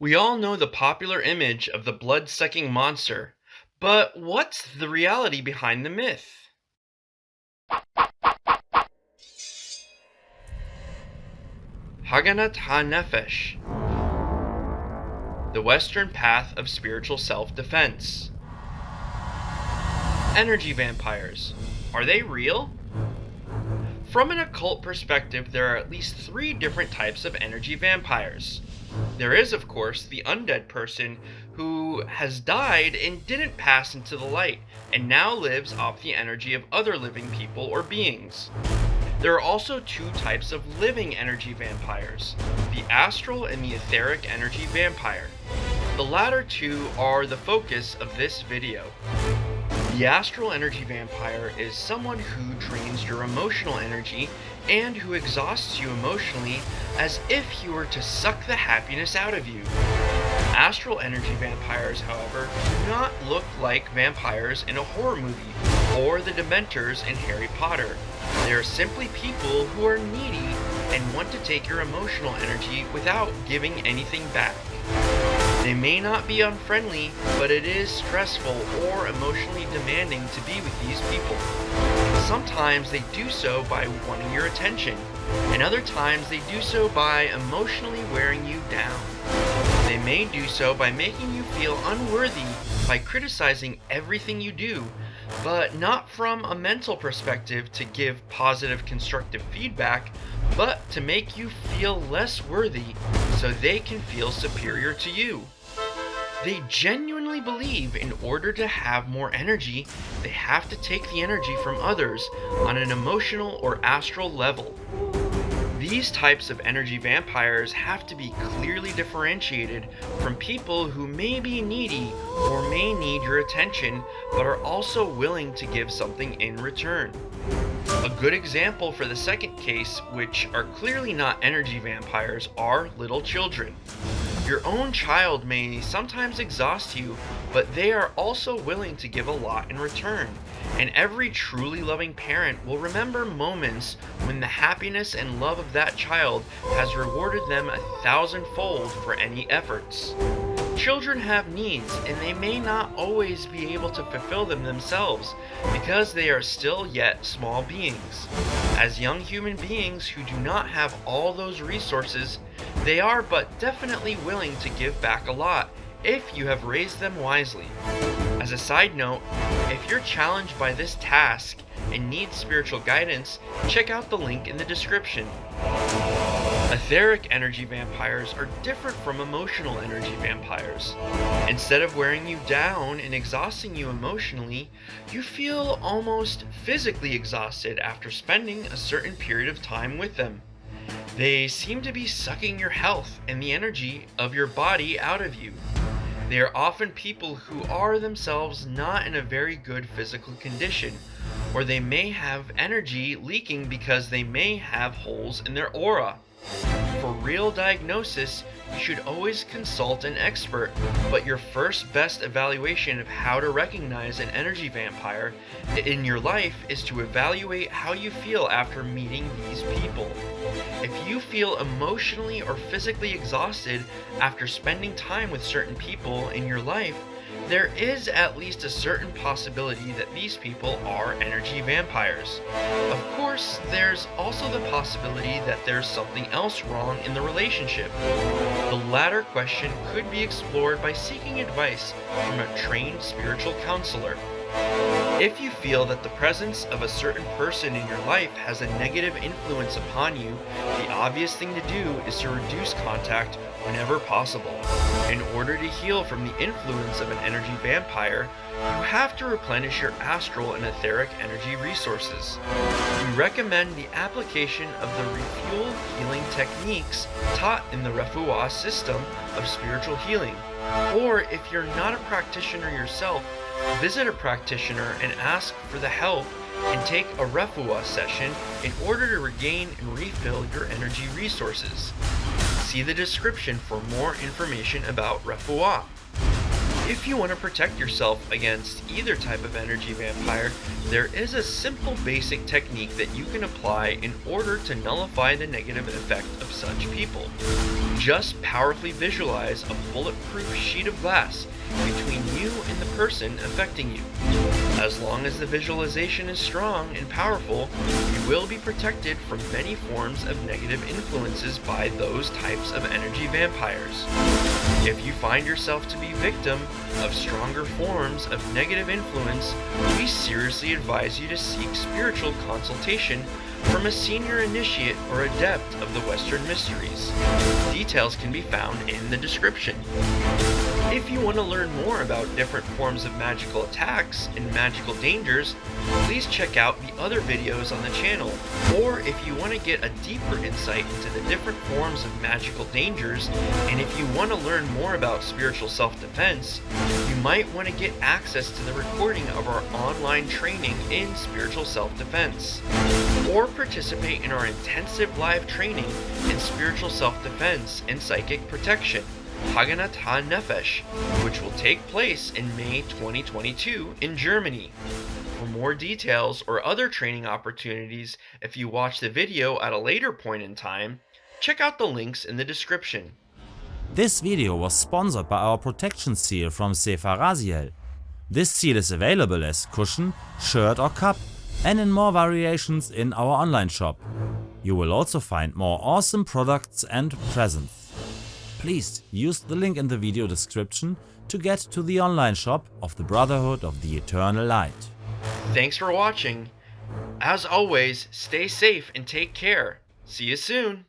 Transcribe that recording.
We all know the popular image of the blood-sucking monster, but what's the reality behind the myth? Haganat ha-Nefesh, the Western path of spiritual self-defense. Energy vampires. Are they real? From an occult perspective, there are at least three different types of energy vampires. There is, of course, the undead person who has died and didn't pass into the light, and now lives off the energy of other living people or beings. There are also two types of living energy vampires, the astral and the etheric energy vampire. The latter two are the focus of this video. The astral energy vampire is someone who drains your emotional energy and who exhausts you emotionally as if you were to suck the happiness out of you. Astral energy vampires, however, do not look like vampires in a horror movie or the Dementors in Harry Potter. They are simply people who are needy and want to take your emotional energy without giving anything back. They may not be unfriendly, but it is stressful or emotionally demanding to be with these people. Sometimes they do so by wanting your attention, and other times they do so by emotionally wearing you down. They may do so by making you feel unworthy by criticizing everything you do, but not from a mental perspective to give positive constructive feedback, but to make you feel less worthy so they can feel superior to you. They genuinely believe in order to have more energy, they have to take the energy from others on an emotional or astral level. These types of energy vampires have to be clearly differentiated from people who may be needy or may need your attention but are also willing to give something in return. A good example for the second case, which are clearly not energy vampires, are little children. Your own child may sometimes exhaust you, but they are also willing to give a lot in return. And every truly loving parent will remember moments when the happiness and love of that child has rewarded them 1,000-fold for any efforts. Children have needs, and they may not always be able to fulfill them themselves because they are still yet small beings. As young human beings who do not have all those resources, they are but definitely willing to give back a lot if you have raised them wisely. As a side note, if you're challenged by this task and need spiritual guidance, check out the link in the description. Etheric energy vampires are different from emotional energy vampires. Instead of wearing you down and exhausting you emotionally, you feel almost physically exhausted after spending a certain period of time with them. They seem to be sucking your health and the energy of your body out of you. They are often people who are themselves not in a very good physical condition, or they may have energy leaking because they may have holes in their aura. For real diagnosis, you should always consult an expert, but your first best evaluation of how to recognize an energy vampire in your life is to evaluate how you feel after meeting these people. If you feel emotionally or physically exhausted after spending time with certain people in your life, there is at least a certain possibility that these people are energy vampires. Of course, there's also the possibility that there's something else wrong in the relationship. The latter question could be explored by seeking advice from a trained spiritual counselor. If you feel that the presence of a certain person in your life has a negative influence upon you, the obvious thing to do is to reduce contact whenever possible. In order to heal from the influence of an energy vampire, you have to replenish your astral and etheric energy resources. We recommend the application of the Refuah healing techniques taught in the Refuah system of spiritual healing. Or if you're not a practitioner yourself, visit a practitioner and ask for the help and take a Refuah session in order to regain and refill your energy resources. See the description for more information about Refuah. If you want to protect yourself against either type of energy vampire, there is a simple basic technique that you can apply in order to nullify the negative effect of such people. Just powerfully visualize a bulletproof sheet of glass between you and the person affecting you. As long as the visualization is strong and powerful, you will be protected from many forms of negative influences by those types of energy vampires. If you find yourself to be victim of stronger forms of negative influence, we seriously advise you to seek spiritual consultation from a senior initiate or adept of the Western mysteries. Details can be found in the description. If you want to learn more about different forms of magical attacks and magical dangers, please check out the other videos on the channel. Or if you want to get a deeper insight into the different forms of magical dangers, and if you want to learn more about spiritual self-defense, you might want to get access to the recording of our online training in spiritual self-defense. Or participate in our intensive live training in spiritual self-defense and psychic protection, Haganat Nefesh, which will take place in May 2022 in Germany. For more details or other training opportunities, if you watch the video at a later point in time, check out the links in the description. This video was sponsored by our protection seal from Sefer Raziel. This seal is available as cushion, shirt or cup, and in more variations in our online shop. You will also find more awesome products and presents. Please use the link in the video description to get to the online shop of the Brotherhood of the Eternal Light. Thanks for watching. As always, stay safe and take care. See you soon.